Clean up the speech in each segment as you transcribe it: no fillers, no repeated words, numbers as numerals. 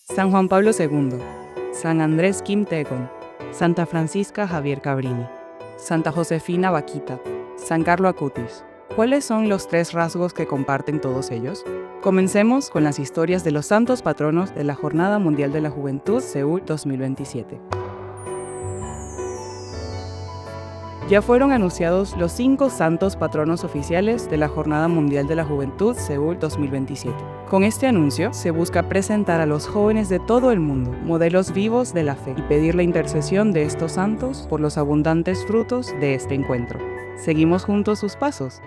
San Juan Pablo II, San Andrés Kim Tae-gon, Santa Francisca Javier Cabrini, Santa Josefina Vaquita, San Carlo Acutis. ¿Cuáles son los 3 rasgos que comparten todos ellos? Comencemos con las historias de los santos patronos de la Jornada Mundial de la Juventud Seúl 2027. Ya fueron anunciados los 5 santos patronos oficiales de la Jornada Mundial de la Juventud Seúl 2027. Con este anuncio se busca presentar a los jóvenes de todo el mundo modelos vivos de la fe y pedir la intercesión de estos santos por los abundantes frutos de este encuentro. ¿Seguimos juntos sus pasos?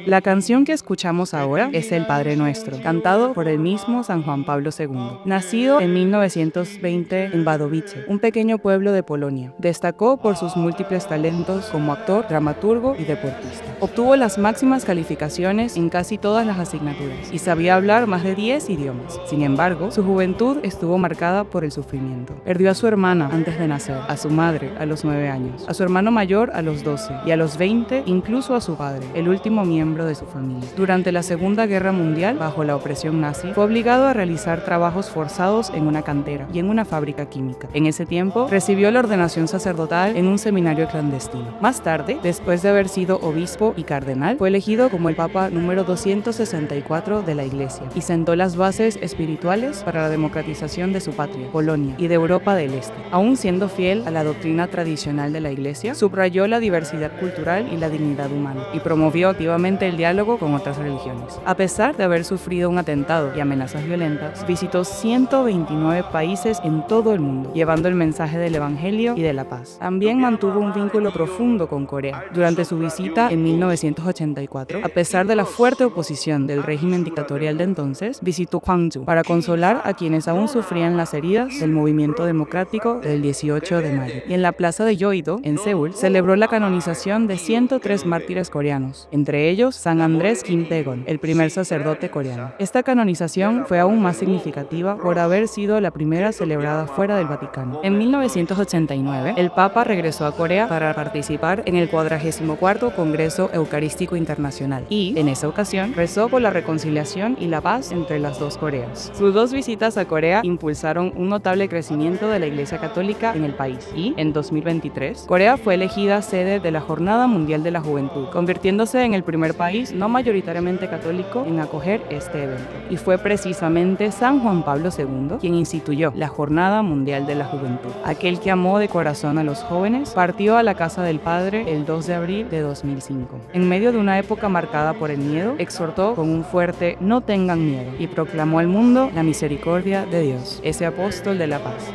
La canción que escuchamos ahora es el Padre Nuestro, cantado por el mismo San Juan Pablo II. Nacido en 1920 en Wadowice, un pequeño pueblo de Polonia, destacó por sus múltiples talentos como actor, dramaturgo y deportista. Obtuvo las máximas calificaciones en casi todas las asignaturas y sabía hablar más de 10 idiomas. Sin embargo, su juventud estuvo marcada por el sufrimiento. Perdió a su hermana antes de nacer, a su madre a los 9 años, a su hermano mayor a los 12 y a los 20 incluso a su padre, el último miembro de su familia. Durante la Segunda Guerra Mundial, bajo la opresión nazi, fue obligado a realizar trabajos forzados en una cantera y en una fábrica química. En ese tiempo, recibió la ordenación sacerdotal en un seminario clandestino. Más tarde, después de haber sido obispo y cardenal, fue elegido como el Papa número 264 de la Iglesia y sentó las bases espirituales para la democratización de su patria, Polonia, y de Europa del Este. Aún siendo fiel a la doctrina tradicional de la Iglesia, subrayó la diversidad cultural y la dignidad humana, y promovió activamente el diálogo con otras religiones. A pesar de haber sufrido un atentado y amenazas violentas, visitó 129 países en todo el mundo, llevando el mensaje del Evangelio y de la paz. También mantuvo un vínculo profundo con Corea. Durante su visita en 1984, a pesar de la fuerte oposición del régimen dictatorial de entonces, visitó Gwangju para consolar a quienes aún sufrían las heridas del movimiento democrático del 18 de mayo. Y en la plaza de Yeouido, en Seúl, celebró la canonización de 103 mártires coreanos, entre ellos San Andrés Kim Tae-gon, el primer sacerdote coreano. Esta canonización fue aún más significativa por haber sido la primera celebrada fuera del Vaticano. En 1989, el Papa regresó a Corea para participar en el 44º Congreso Eucarístico Internacional y, en esa ocasión, rezó por la reconciliación y la paz entre las dos Coreas. Sus 2 visitas a Corea impulsaron un notable crecimiento de la Iglesia Católica en el país y, en 2023, Corea fue elegida sede de la Jornada Mundial de la Juventud, convirtiéndose en el primer país no mayoritariamente católico en acoger este evento. Y fue precisamente San Juan Pablo II quien instituyó la Jornada Mundial de la Juventud. Aquel que amó de corazón a los jóvenes, partió a la casa del Padre el 2 de abril de 2005. En medio de una época marcada por el miedo, exhortó con un fuerte "no tengan miedo" y proclamó al mundo la misericordia de Dios, ese apóstol de la paz.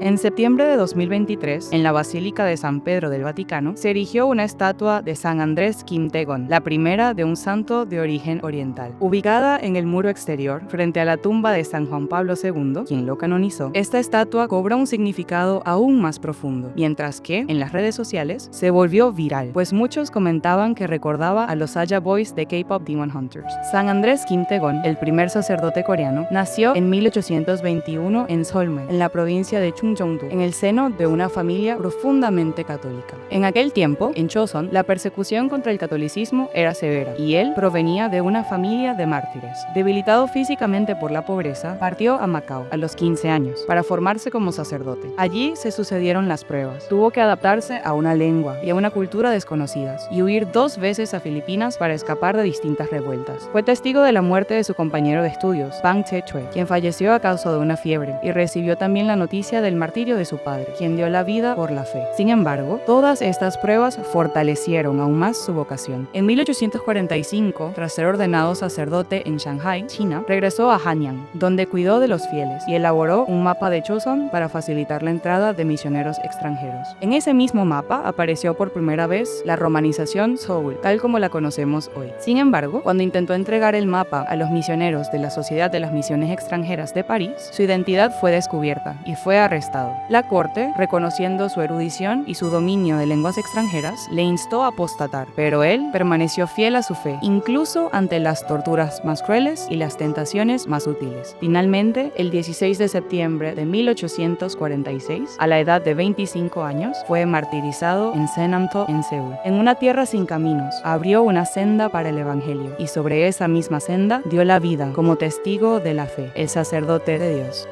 En septiembre de 2023, en la Basílica de San Pedro del Vaticano, se erigió una estatua de San Andrés Kim Tae-gon, la primera de un santo de origen oriental. Ubicada en el muro exterior, frente a la tumba de San Juan Pablo II, quien lo canonizó, esta estatua cobra un significado aún más profundo, mientras que, en las redes sociales, se volvió viral, pues muchos comentaban que recordaba a los Aya Boys de K-Pop Demon Hunters. San Andrés Kim Tae-gon, el primer sacerdote coreano, nació en 1821 en Seolme, en la provincia de Chungcheong, en el seno de una familia profundamente católica. En aquel tiempo, en Choson, la persecución contra el catolicismo era severa, y él provenía de una familia de mártires. Debilitado físicamente por la pobreza, partió a Macao a los 15 años para formarse como sacerdote. Allí se sucedieron las pruebas. Tuvo que adaptarse a una lengua y a una cultura desconocidas, y huir 2 veces a Filipinas para escapar de distintas revueltas. Fue testigo de la muerte de su compañero de estudios, Bang Tae-chue, quien falleció a causa de una fiebre, y recibió también la noticia del martirio de su padre, quien dio la vida por la fe. Sin embargo, todas estas pruebas fortalecieron aún más su vocación. En 1845, tras ser ordenado sacerdote en Shanghai, China, regresó a Hanyang, donde cuidó de los fieles y elaboró un mapa de Choson para facilitar la entrada de misioneros extranjeros. En ese mismo mapa apareció por primera vez la romanización Seúl, tal como la conocemos hoy. Sin embargo, cuando intentó entregar el mapa a los misioneros de la Sociedad de las Misiones Extranjeras de París, su identidad fue descubierta y fue arrestada estado. La corte, reconociendo su erudición y su dominio de lenguas extranjeras, le instó a apostatar, pero él permaneció fiel a su fe, incluso ante las torturas más crueles y las tentaciones más sutiles. Finalmente, el 16 de septiembre de 1846, a la edad de 25 años, fue martirizado en Senamto, en Seúl. En una tierra sin caminos, abrió una senda para el Evangelio, y sobre esa misma senda dio la vida como testigo de la fe, el sacerdote de Dios.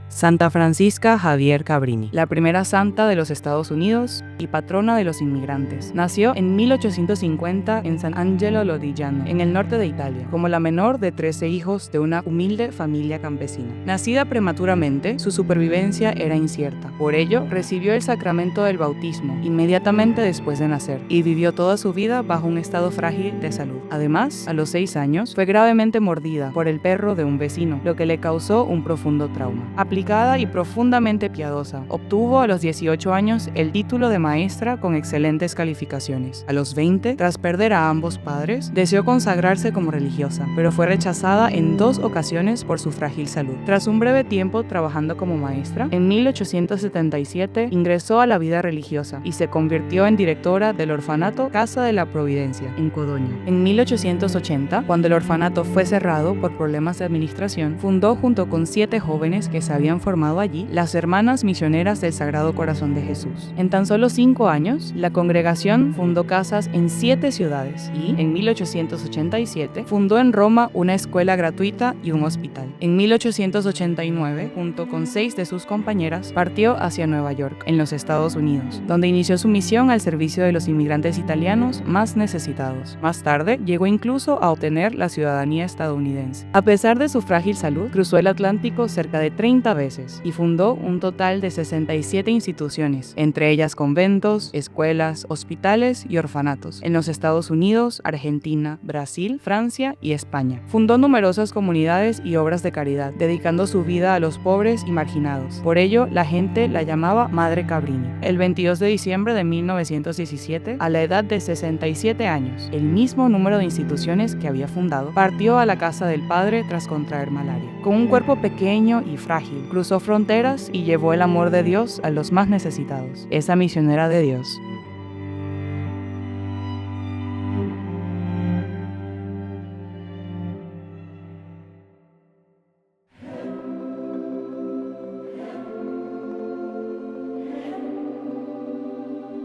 Santa Francisca Javier Cabrini, la primera santa de los Estados Unidos y patrona de los inmigrantes. Nació en 1850 en San Angelo Lodigiano, en el norte de Italia, como la menor de 13 hijos de una humilde familia campesina. Nacida prematuramente, su supervivencia era incierta. Por ello, recibió el sacramento del bautismo inmediatamente después de nacer y vivió toda su vida bajo un estado frágil de salud. Además, a los 6 años, fue gravemente mordida por el perro de un vecino, lo que le causó un profundo trauma. Aplicada y profundamente piadosa, obtuvo a los 18 años el título de maestra con excelentes calificaciones. A los 20, tras perder a ambos padres, deseó consagrarse como religiosa, pero fue rechazada en 2 ocasiones por su frágil salud. Tras un breve tiempo trabajando como maestra, en 1877 ingresó a la vida religiosa y se convirtió en directora del orfanato Casa de la Providencia, en Codogno. En 1880, cuando el orfanato fue cerrado por problemas de administración, fundó junto con 7 jóvenes que se habían formado allí las Hermanas Misioneras del Sagrado Corazón de Jesús. En tan solo 5 años, la congregación fundó casas en 7 ciudades y, en 1887, fundó en Roma una escuela gratuita y un hospital. En 1889, junto con 6 de sus compañeras, partió hacia Nueva York, en los Estados Unidos, donde inició su misión al servicio de los inmigrantes italianos más necesitados. Más tarde, llegó incluso a obtener la ciudadanía estadounidense. A pesar de su frágil salud, cruzó el Atlántico cerca de 30 veces y fundó un total de 67 instituciones, entre ellas conventos, escuelas, hospitales y orfanatos, en los Estados Unidos, Argentina, Brasil, Francia y España. Fundó numerosas comunidades y obras de caridad, dedicando su vida a los pobres y marginados. Por ello, la gente la llamaba Madre Cabrini. El 22 de diciembre de 1917, a la edad de 67 años, el mismo número de instituciones que había fundado, partió a la casa del padre tras contraer malaria. Con un cuerpo pequeño y frágil, cruzó fronteras y llevó el amor de Dios a los más necesitados. Esa misionera de Dios.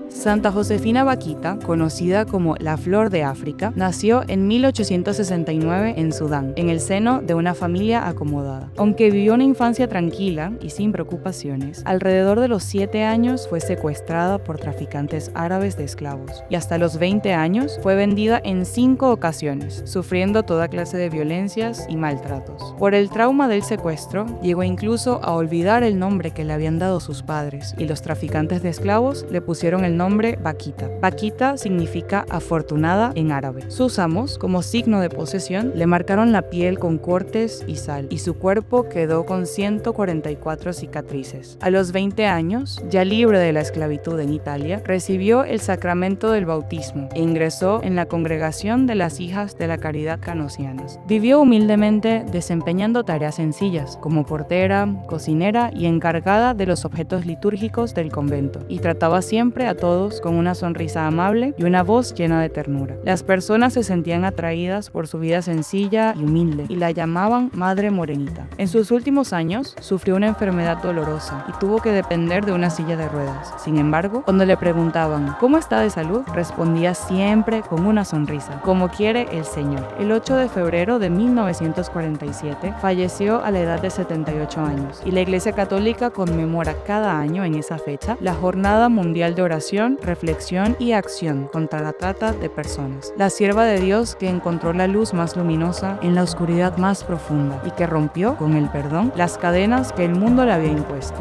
Santa Josefina Vaquita, conocida como la Flor de África, nació en 1869 en Sudán, en el seno de una familia acomodada. Aunque vivió una infancia tranquila y sin preocupaciones, alrededor de los 7 años fue secuestrada por traficantes árabes de esclavos y hasta los 20 años fue vendida en 5 ocasiones, sufriendo toda clase de violencias y maltratos. Por el trauma del secuestro, llegó incluso a olvidar el nombre que le habían dado sus padres y los traficantes de esclavos le pusieron el nombre Vaquita. Vaquita significa afortunada en árabe. Sus amos, como signo de posesión, le marcaron la piel con cortes y sal, y su cuerpo quedó con 144 cicatrices. A los 20 años, ya libre de la esclavitud en Italia, recibió el sacramento del bautismo e ingresó en la congregación de las Hijas de la Caridad Canosianas. Vivió humildemente desempeñando tareas sencillas, como portera, cocinera y encargada de los objetos litúrgicos del convento, y trataba siempre a todos con una sonrisa amable y una voz llena de ternura. Las personas se sentían atraídas por su vida sencilla y humilde y la llamaban Madre Morenita. En sus últimos años sufrió una enfermedad dolorosa y tuvo que depender de una silla de ruedas. Sin embargo, cuando le preguntaban ¿cómo está de salud?, respondía siempre con una sonrisa: como quiere el Señor. El 8 de febrero de 1947 falleció a la edad de 78 años y la Iglesia Católica conmemora cada año en esa fecha la Jornada Mundial de Oración, Reflexión y Acción contra la trata de personas. La sierva de Dios que encontró la luz más luminosa en la oscuridad más profunda y que rompió, con el perdón, las cadenas que el mundo le había impuesto.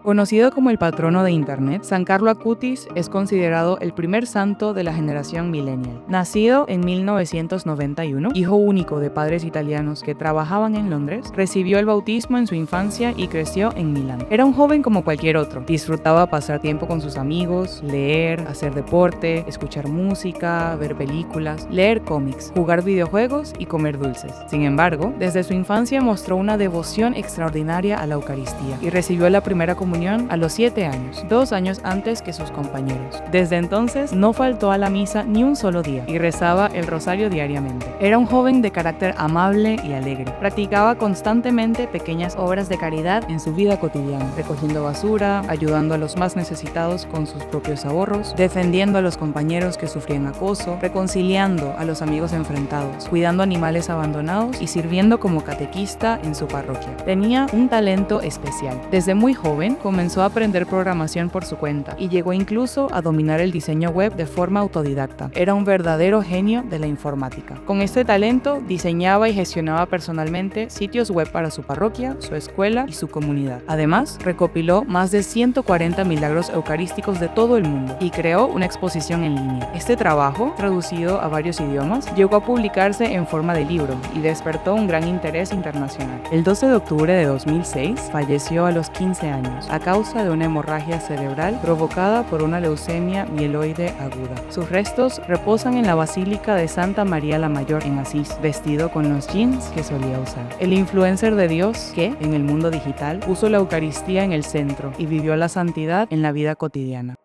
Conocido como el patrono de Internet, San Carlo Acutis es considerado el primer santo de la generación millennial. Nacido en 1991, hijo único de padres italianos que trabajaban en Londres, recibió el bautismo en su infancia y creció en Milán. Era un joven como cualquier otro. Disfrutaba pasar tiempo con sus amigos, leer, hacer deporte, escuchar música, ver películas, leer cómics, jugar videojuegos y comer dulces. Sin embargo, desde su infancia mostró una devoción extraordinaria a la Eucaristía y recibió la primera comunión a los 7 años, 2 años antes que sus compañeros. Desde entonces no faltó a la misa ni un solo día y rezaba el rosario diariamente. Era un joven de carácter amable y alegre. Practicaba constantemente pequeñas obras de caridad en su vida cotidiana, recogiendo basura, ayudando a los más necesitados con sus propios ahorros, defendiendo a los compañeros que sufrían acoso, reconciliando a los amigos enfrentados, cuidando animales abandonados y sirviendo como catequista en su parroquia. Tenía un talento especial. Desde muy joven comenzó a aprender programación por su cuenta y llegó incluso a dominar el diseño web de forma autodidacta. Era un verdadero genio de la informática. Con este talento diseñaba y gestionaba personalmente sitios web para su parroquia, su escuela y su comunidad. Además, recopiló más de 140 milagros eucarísticos de todo el mundo y creó una exposición en línea. Este trabajo, traducido a varios idiomas, llegó a publicarse en forma de libro y despertó un gran interés internacional. El 12 de octubre de 2006 falleció a los 15 años a causa de una hemorragia cerebral provocada por una leucemia mieloide aguda. Sus restos reposan en la Basílica de Santa María la Mayor en Asís, vestido con los jeans que solía usar. El influencer de Dios que, en el mundo digital, puso la Eucaristía en el centro y vivió la santidad en la vida cotidiana.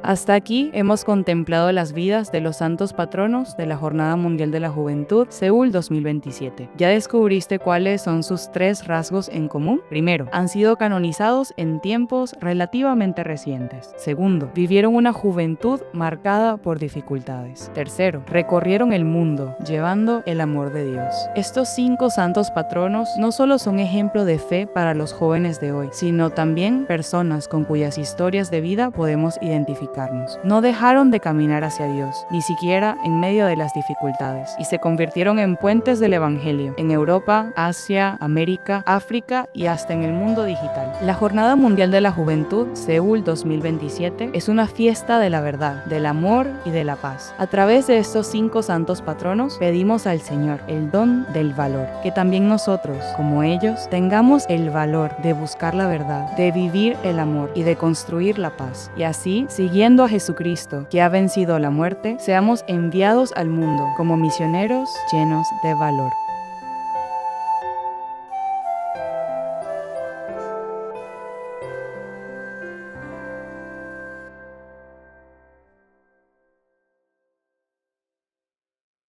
Hasta aquí hemos contemplado las vidas de los santos patronos de la Jornada Mundial de la Juventud, Seúl 2027. ¿Ya descubriste cuáles son sus 3 rasgos en común? Primero, han sido canonizados en tiempos relativamente recientes. Segundo, vivieron una juventud marcada por dificultades. Tercero, recorrieron el mundo llevando el amor de Dios. Estos 5 santos patronos no solo son ejemplo de fe para los jóvenes de hoy, sino también personas con cuyas historias de vida podemos identificar. No dejaron de caminar hacia Dios, ni siquiera en medio de las dificultades, y se convirtieron en puentes del Evangelio en Europa, Asia, América, África y hasta en el mundo digital. La Jornada Mundial de la Juventud, Seúl 2027, es una fiesta de la verdad, del amor y de la paz. A través de estos 5 santos patronos, pedimos al Señor el don del valor, que también nosotros, como ellos, tengamos el valor de buscar la verdad, de vivir el amor y de construir la paz, y así, siguiendo a Jesucristo, que ha vencido la muerte, seamos enviados al mundo como misioneros llenos de valor.